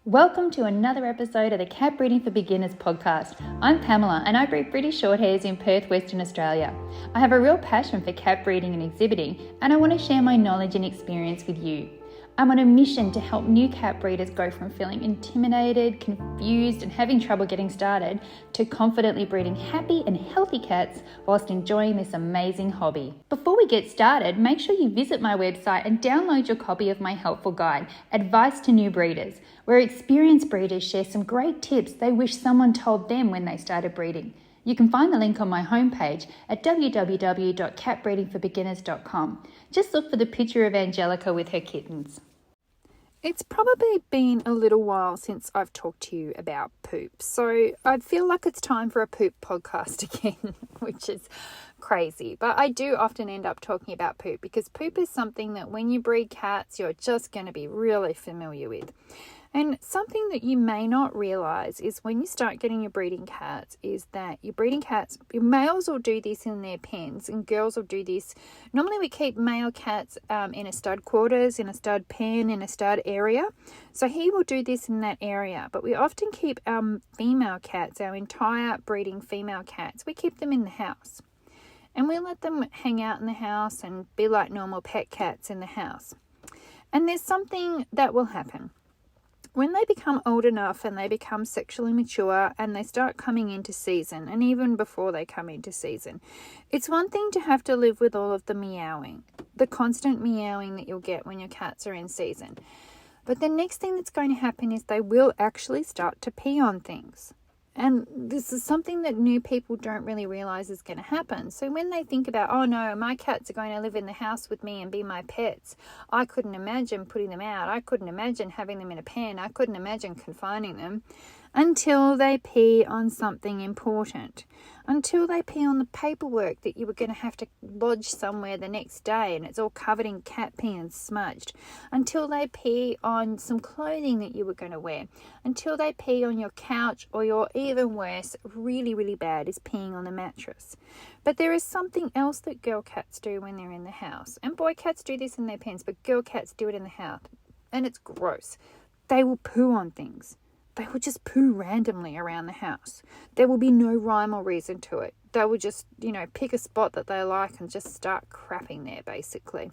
Welcome to another episode of the Cat Breeding for Beginners podcast. I'm Pamela and I breed British Shorthairs in Perth, Western Australia. I have a real passion for cat breeding and exhibiting, and I want to share my knowledge and experience with you. I'm on a mission to help new cat breeders go from feeling intimidated, confused and having trouble getting started to confidently breeding happy and healthy cats whilst enjoying this amazing hobby. Before we get started, make sure you visit my website and download your copy of my helpful guide, Advice to New Breeders, where experienced breeders share some great tips they wish someone told them when they started breeding. You can find the link on my homepage at www.catbreedingforbeginners.com. Just look for the picture of Angelica with her kittens. It's probably been a little while since I've talked to you about poop, so I feel like it's time for a poop podcast again, which is crazy. But I do often end up talking about poop because poop is something that when you breed cats, you're just going to be really familiar with. And something that you may not realise is when you start getting your breeding cats is that your breeding cats, your males will do this in their pens and girls will do this. Normally we keep male cats in a stud quarters, in a stud pen, in a stud area. So he will do this in that area. But we often keep our female cats, our entire breeding female cats, we keep them in the house. And we let them hang out in the house and be like normal pet cats in the house. And there's something that will happen. When they become old enough and they become sexually mature and they start coming into season, and even before they come into season, it's one thing to have to live with all of the meowing, the constant meowing that you'll get when your cats are in season. But the next thing that's going to happen is they will actually start to pee on things. And this is something that new people don't really realize is going to happen. So when they think about, oh no, my cats are going to live in the house with me and be my pets, I couldn't imagine putting them out. I couldn't imagine having them in a pen. I couldn't imagine confining them until they pee on something important, until they pee on the paperwork that you were going to have to lodge somewhere the next day and it's all covered in cat pee and smudged, until they pee on some clothing that you were going to wear, until they pee on your couch, or your even worse, really, really bad, is peeing on the mattress. But there is something else that girl cats do when they're in the house. And boy cats do this in their pens, but girl cats do it in the house. And it's gross. They will poo on things. They will just poo randomly around the house. There will be no rhyme or reason to it. They will just, pick a spot that they like and just start crapping there, basically.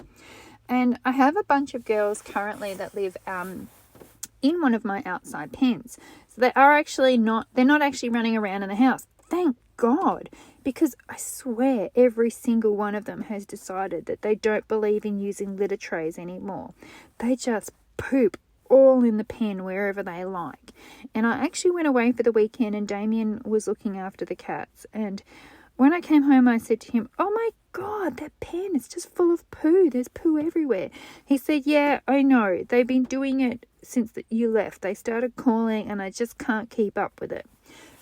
And I have a bunch of girls currently that live in one of my outside pens. So they're not actually running around in the house. Thank God. Because I swear every single one of them has decided that they don't believe in using litter trays anymore. They just poop all in the pen wherever they like. And I actually went away for the weekend and Damien was looking after the cats, and when I came home I said to him, oh my God, that pen is just full of poo. There's poo everywhere. He said, yeah, I know. They've been doing it since you left. They started calling and I just can't keep up with it.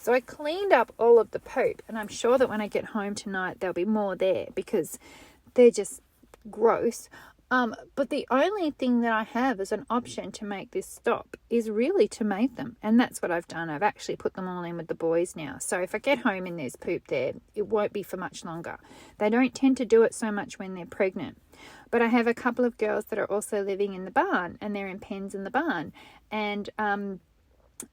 So I cleaned up all of the poop, and I'm sure that when I get home tonight there'll be more there because they're just gross. But the only thing that I have as an option to make this stop is really to mate them. And that's what I've done. I've actually put them all in with the boys now. So if I get home and there's poop there, it won't be for much longer. They don't tend to do it so much when they're pregnant. But I have a couple of girls that are also living in the barn, and they're in pens in the barn. And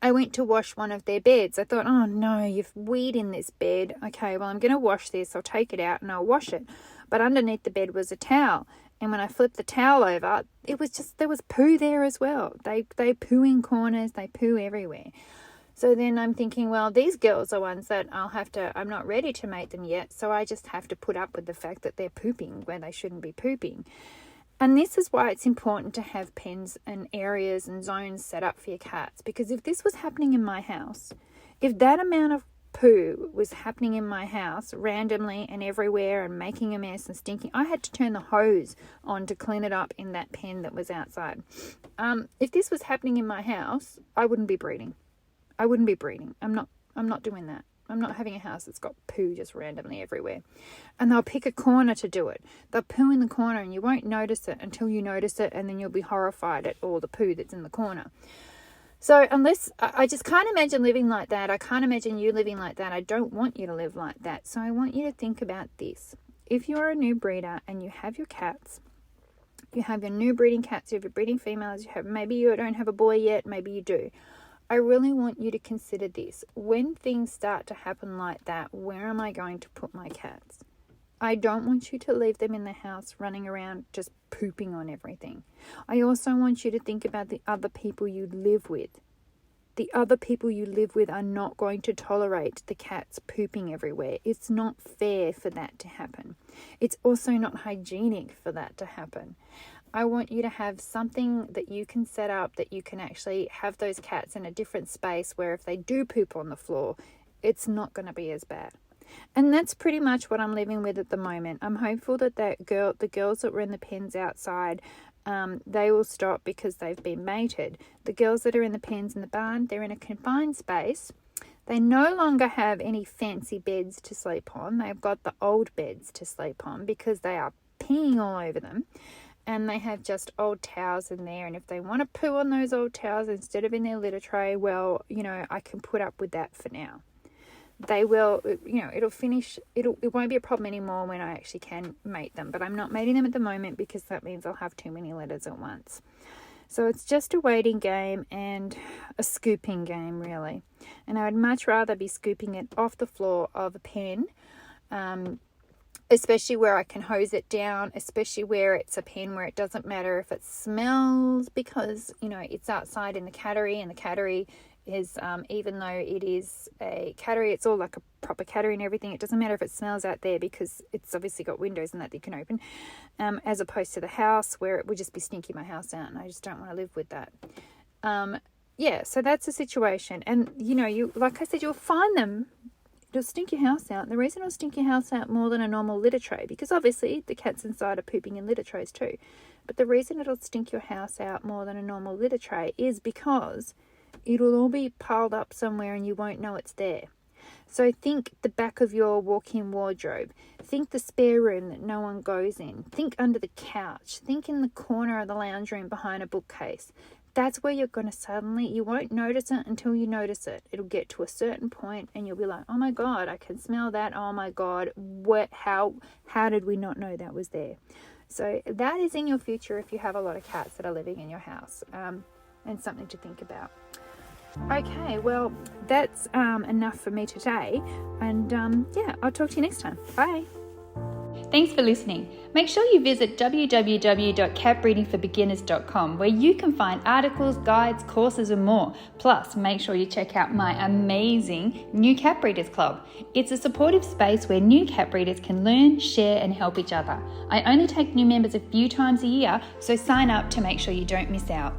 I went to wash one of their beds. I thought, oh no, you've weed in this bed. Okay, well, I'm going to wash this. I'll take it out and I'll wash it. But underneath the bed was a towel. And when I flipped the towel over, there was poo there as well. They poo in corners, they poo everywhere. So then I'm thinking, well, these girls are ones that I'm not ready to mate them yet. So I just have to put up with the fact that they're pooping where they shouldn't be pooping. And this is why it's important to have pens and areas and zones set up for your cats. Because if this was happening in my house, if that amount of poo was happening in my house randomly and everywhere and making a mess and stinking, I had to turn the hose on to clean it up in that pen that was outside. If this was happening in my house, I wouldn't be breeding. I'm not doing that. I'm not having a house that's got poo just randomly everywhere. And they'll pick a corner to do it. They'll poo in the corner and you won't notice it until you notice it, and then you'll be horrified at all the poo that's in the corner. So I just can't imagine living like that. I can't imagine you living like that. I don't want you to live like that. So I want you to think about this. If you're a new breeder and you have your cats You have your new breeding cats, you have your breeding females, maybe you don't have a boy yet, maybe you do. I really want you to consider this. When things start to happen like that, where am I going to put my cats? I don't want you to leave them in the house running around just pooping on everything. I also want you to think about the other people you live with. The other people you live with are not going to tolerate the cats pooping everywhere. It's not fair for that to happen. It's also not hygienic for that to happen. I want you to have something that you can set up that you can actually have those cats in a different space where if they do poop on the floor, it's not going to be as bad. And that's pretty much what I'm living with at the moment. I'm hopeful that the girls that were in the pens outside, they will stop because they've been mated. The girls that are in the pens in the barn, they're in a confined space. They no longer have any fancy beds to sleep on. They've got the old beds to sleep on because they are peeing all over them. And they have just old towels in there. And if they want to poo on those old towels instead of in their litter tray, well, I can put up with that for now. They will, it'll finish, it won't be a problem anymore when I actually can mate them. But I'm not mating them at the moment because that means I'll have too many litters at once. So it's just a waiting game and a scooping game, really. And I would much rather be scooping it off the floor of a pen, especially where I can hose it down, especially where it's a pen where it doesn't matter if it smells because, it's outside in the cattery, and the cattery is, even though it is a cattery, it's all like a proper cattery and everything. It doesn't matter if it smells out there because it's obviously got windows and that you can open, as opposed to the house where it would just be stinking my house out, and I just don't want to live with that. So that's the situation. And, you like I said, you'll find them. It'll stink your house out. And the reason it'll stink your house out more than a normal litter tray, because obviously the cats inside are pooping in litter trays too. But the reason it'll stink your house out more than a normal litter tray is because it'll all be piled up somewhere and you won't know it's there. So think the back of your walk-in wardrobe. Think the spare room that no one goes in. Think under the couch. Think in the corner of the lounge room behind a bookcase. That's where you're going to you won't notice it until you notice it. It'll get to a certain point and you'll be like, oh my God, I can smell that. Oh my God, how did we not know that was there? So that is in your future if you have a lot of cats that are living in your house, and something to think about. Okay, well, that's enough for me today. And I'll talk to you next time. Bye. Thanks for listening. Make sure you visit www.catbreedingforbeginners.com where you can find articles, guides, courses and more. Plus, make sure you check out my amazing New Cat Breeders Club. It's a supportive space where new cat breeders can learn, share and help each other. I only take new members a few times a year, so sign up to make sure you don't miss out.